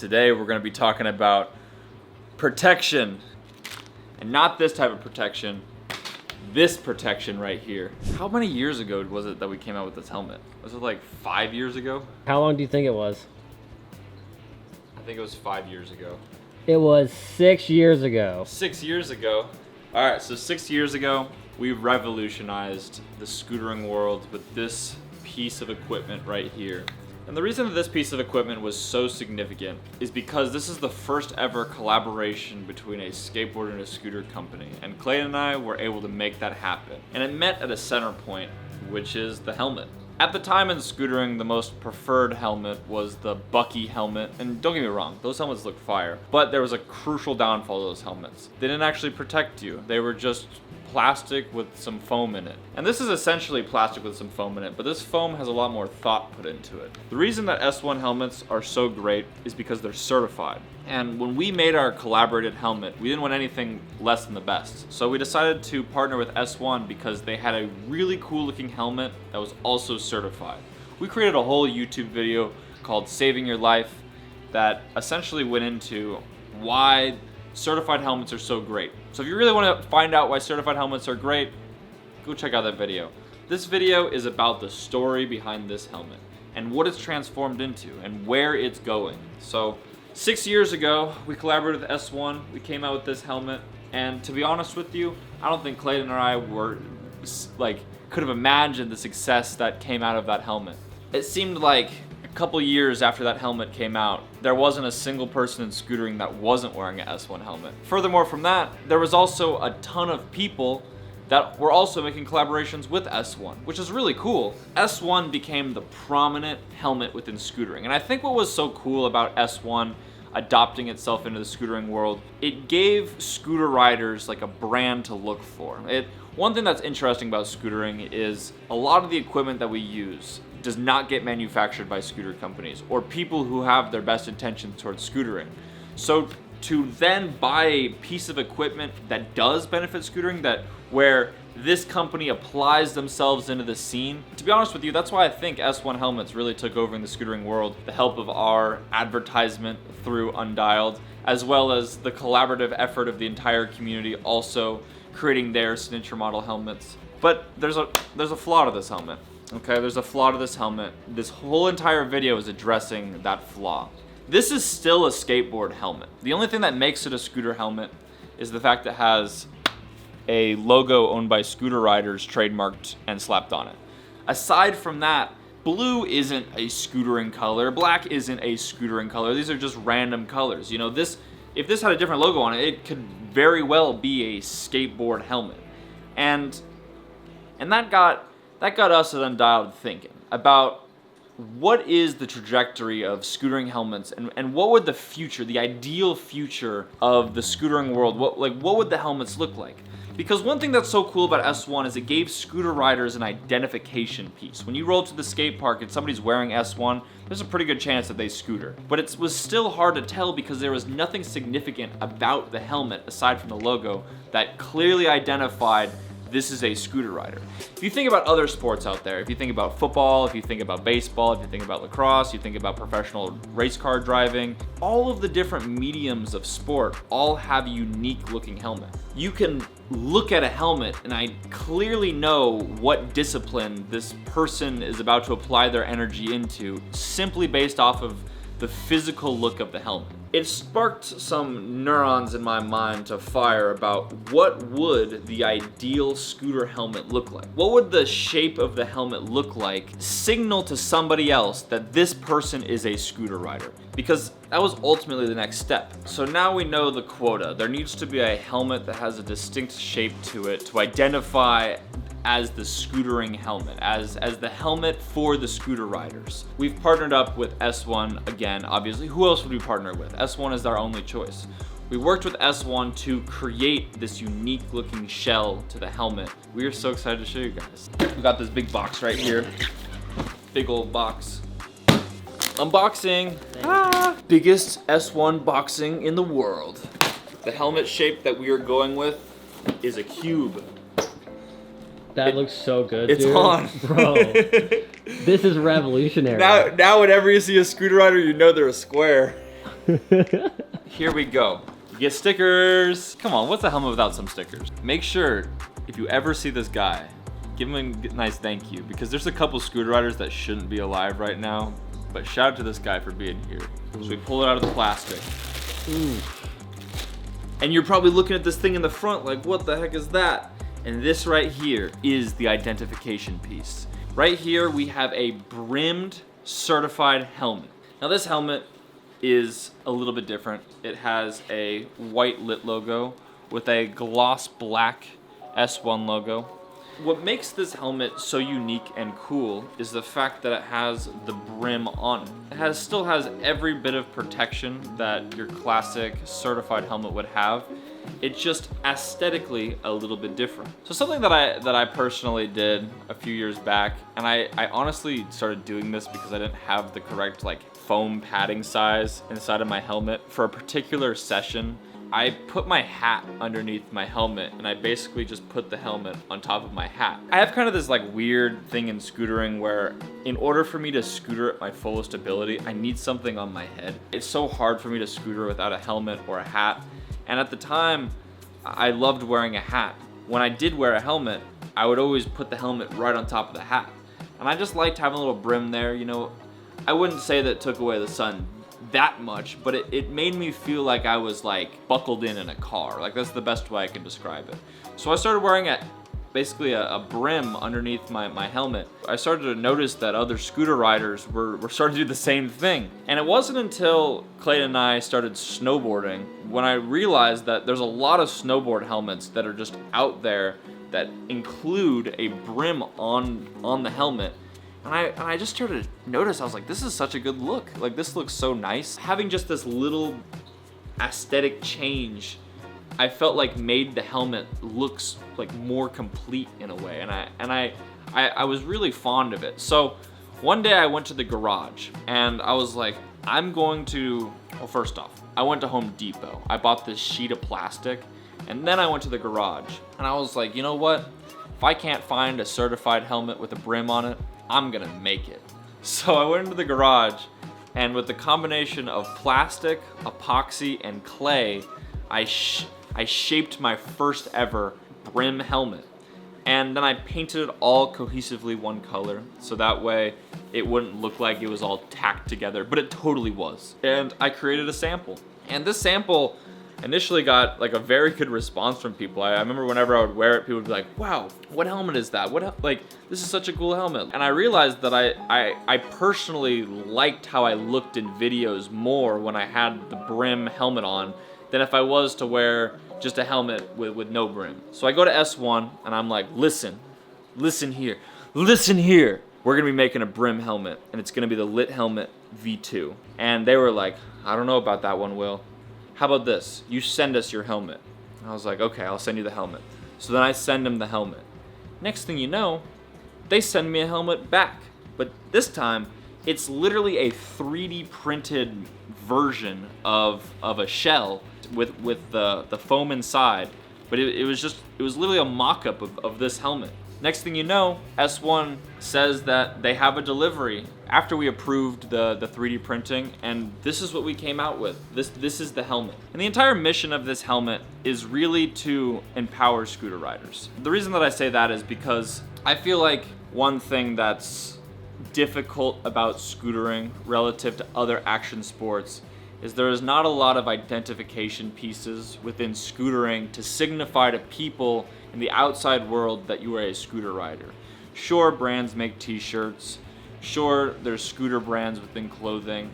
Today we're going to be talking about protection, and not this type of protection, this protection right here. How many years ago was it that we came out with this helmet? Was it like 5 years ago? How long do you think it was? I think it was 5 years ago. It was 6 years ago. 6 years ago. All right, so 6 years ago, we revolutionized the scootering world with this piece of equipment right here. And the reason that this piece of equipment was so significant is because this is the first ever collaboration between a skateboard and a scooter company. And Clayton and I were able to make that happen. And it met at a center point, which is the helmet. At the time in scootering, the most preferred helmet was the Bucky helmet. And don't get me wrong, those helmets look fire. But there was a crucial downfall of those helmets. They didn't actually protect you. They were just plastic with some foam in it. And this is essentially plastic with some foam in it, but this foam has a lot more thought put into it. The reason that S1 helmets are so great is because they're certified. And when we made our collaborated helmet, we didn't want anything less than the best. So we decided to partner with S1 because they had a really cool looking helmet that was also certified. We created a whole YouTube video called Saving Your Life that essentially went into why certified helmets are so great. So if you really want to find out why certified helmets are great, go check out that video. This video is about the story behind this helmet and what it's transformed into and where it's going. So 6 years ago, we collaborated with S1. We came out with this helmet, and to be honest with you, I don't think Clayton or I could have imagined the success that came out of that helmet. It seemed like a couple years after that helmet came out, there wasn't a single person in scootering that wasn't wearing an S1 helmet. Furthermore from that, there was also a ton of people that were also making collaborations with S1, which is really cool. S1 became the prominent helmet within scootering. And I think what was so cool about S1 adopting itself into the scootering world, it gave scooter riders like a brand to look for. One thing that's interesting about scootering is a lot of the equipment that we use does not get manufactured by scooter companies or people who have their best intentions towards scootering. So to then buy a piece of equipment that does benefit scootering, where this company applies themselves into the scene, to be honest with you, that's why I think S1 helmets really took over in the scootering world. The help of our advertisement through Undialed, as well as the collaborative effort of the entire community also creating their signature model helmets. But there's a flaw to this helmet. Okay, there's a flaw to this helmet. This whole entire video is addressing that flaw. This is still a skateboard helmet. The only thing that makes it a scooter helmet is the fact that it has a logo owned by scooter riders trademarked and slapped on it. Aside from that, blue isn't a scootering color, black isn't a scootering color. These are just random colors. You know, if this had a different logo on it, it could very well be a skateboard helmet. And that got us at Undialed thinking about what is the trajectory of scootering helmets and what would the future, the ideal future of the scootering world, what would the helmets look like? Because one thing that's so cool about S1 is it gave scooter riders an identification piece. When you roll to the skate park and somebody's wearing S1, there's a pretty good chance that they scooter. But it was still hard to tell because there was nothing significant about the helmet aside from the logo that clearly identified this is a scooter rider. If you think about other sports out there, if you think about football, if you think about baseball, if you think about lacrosse, you think about professional race car driving, all of the different mediums of sport all have a unique looking helmet. You can look at a helmet and I clearly know what discipline this person is about to apply their energy into simply based off of the physical look of the helmet. It sparked some neurons in my mind to fire about what would the ideal scooter helmet look like? What would the shape of the helmet look like? Signal to somebody else that this person is a scooter rider. Because that was ultimately the next step. So now we know the quota. There needs to be a helmet that has a distinct shape to it to identify as the scootering helmet, as the helmet for the scooter riders. We've partnered up with S1 again, obviously. Who else would we partner with? S1 is our only choice. We worked with S1 to create this unique looking shell to the helmet. We are so excited to show you guys. We got this big box right here. Big old box. Unboxing. Biggest S1 boxing in the world. The helmet shape that we are going with is a cube. That looks so good, it's dude. on. Bro, this is revolutionary. Now whenever you see a scooter rider, you know they're a square. Here we go. You get stickers. Come on, what's a helmet without some stickers? Make sure, if you ever see this guy, give him a nice thank you, because there's a couple scooter riders that shouldn't be alive right now, but shout out to this guy for being here. So we pull it out of the plastic. Ooh. And you're probably looking at this thing in the front like, what the heck is that? And this right here is the identification piece. Right here, we have a brimmed certified helmet. Now this helmet is a little bit different. It has a white lit logo with a gloss black S1 logo. What makes this helmet so unique and cool is the fact that it has the brim on it. It still has every bit of protection that your classic certified helmet would have. It's just aesthetically a little bit different. So something that I personally did a few years back, and I honestly started doing this because I didn't have the correct foam padding size inside of my helmet for a particular session. I put my hat underneath my helmet, and I basically just put the helmet on top of my hat. I have kind of this weird thing in scootering where in order for me to scooter at my fullest ability, I need something on my head. It's so hard for me to scooter without a helmet or a hat. And at the time, I loved wearing a hat. When I did wear a helmet, I would always put the helmet right on top of the hat. And I just liked having a little brim there, you know. I wouldn't say that it took away the sun that much, but it made me feel like I was buckled in a car. That's the best way I can describe it. So I started wearing basically a brim underneath my helmet. I started to notice that other scooter riders were starting to do the same thing. And it wasn't until Clayton and I started snowboarding when I realized that there's a lot of snowboard helmets that are just out there that include a brim on the helmet. And I just started to notice, I was like, this is such a good look. This looks so nice. Having just this little aesthetic change, I felt made the helmet looks more complete in a way. And I was really fond of it. So one day I went to the garage and I was like, well, first off, I went to Home Depot. I bought this sheet of plastic, and then I went to the garage and I was like, you know what? If I can't find a certified helmet with a brim on it, I'm gonna make it. So I went into the garage, and with the combination of plastic, epoxy, and clay, I shaped my first ever brim helmet. And then I painted it all cohesively one color, so that way it wouldn't look like it was all tacked together, but it totally was. And I created a sample. And this sample initially got a very good response from people. I remember whenever I would wear it, people would be like, wow, what helmet is that? This is such a cool helmet. And I realized that I personally liked how I looked in videos more when I had the brim helmet on than if I was to wear just a helmet with no brim. So I go to S1 and I'm like, listen here. We're gonna be making a brim helmet, and it's gonna be the Lit Helmet V2. And they were like, I don't know about that one, Will. How about this? You send us your helmet. I was like, okay, I'll send you the helmet. So then I send them the helmet. Next thing you know, they send me a helmet back. But this time, it's literally a 3D printed version of a shell with the foam inside. But it was literally a mock-up of this helmet. Next thing you know, S1 says that they have a delivery after we approved the 3D printing, and this is what we came out with. This is the helmet. And the entire mission of this helmet is really to empower scooter riders. The reason that I say that is because I feel like one thing that's difficult about scootering relative to other action sports is there is not a lot of identification pieces within scootering to signify to people in the outside world that you are a scooter rider. Sure, brands make t-shirts. Sure, there's scooter brands within clothing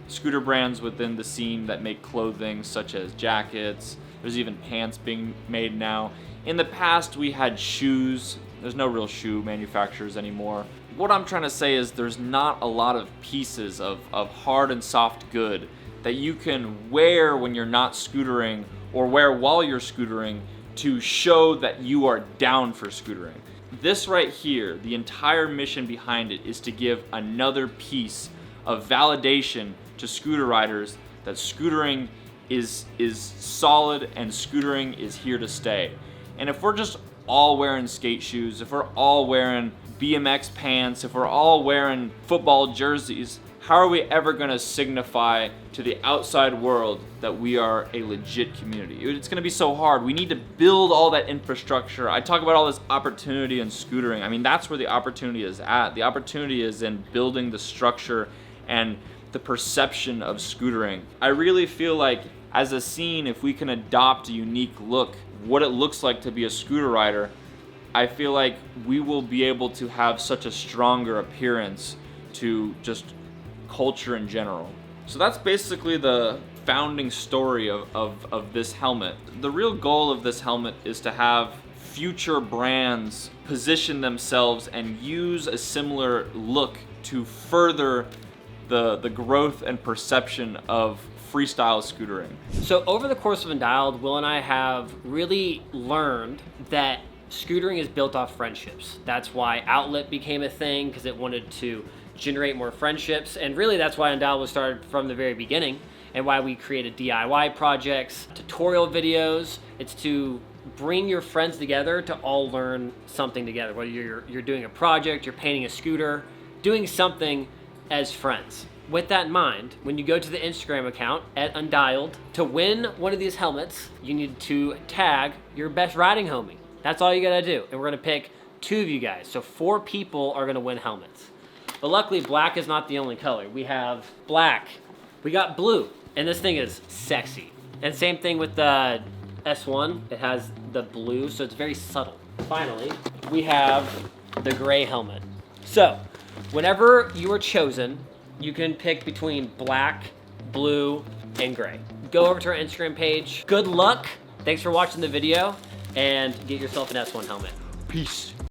scooter brands within the scene that make clothing such as jackets. There's even pants being made now. In the past, we had shoes. There's no real shoe manufacturers anymore. What I'm trying to say is there's not a lot of pieces of hard and soft good that you can wear when you're not scootering or wear while you're scootering to show that you are down for scootering. This right here, the entire mission behind it is to give another piece of validation to scooter riders that scootering is solid and scootering is here to stay. And if we're just all wearing skate shoes, if we're all wearing BMX pants, if we're all wearing football jerseys, how are we ever gonna signify to the outside world that we are a legit community? It's gonna be so hard. We need to build all that infrastructure. I talk about all this opportunity in scootering. I mean, that's where the opportunity is at. The opportunity is in building the structure and the perception of scootering. I really feel like as a scene, if we can adopt a unique look, what it looks like to be a scooter rider, I feel like we will be able to have such a stronger appearance to just culture in general. So that's basically the founding story of this helmet. The real goal of this helmet is to have future brands position themselves and use a similar look to further the growth and perception of freestyle scootering. So over the course of Undialed, Will and I have really learned that scootering is built off friendships. That's why Outlet became a thing, because it wanted to generate more friendships, and really that's why Undialed was started from the very beginning, and why we created DIY projects, tutorial videos. It's to bring your friends together to all learn something together, whether you're doing a project, you're painting a scooter, doing something as friends. With that in mind, when you go to the Instagram account at Undialed, to win one of these helmets, you need to tag your best riding homie. That's all you gotta do, and we're gonna pick 2 of you guys, so 4 people are gonna win helmets. But luckily, black is not the only color. We have black, we got blue, and this thing is sexy. And same thing with the S1, it has the blue, so it's very subtle. Finally, we have the gray helmet. So, whenever you are chosen, you can pick between black, blue, and gray. Go over to our Instagram page. Good luck, thanks for watching the video, and get yourself an S1 helmet. Peace.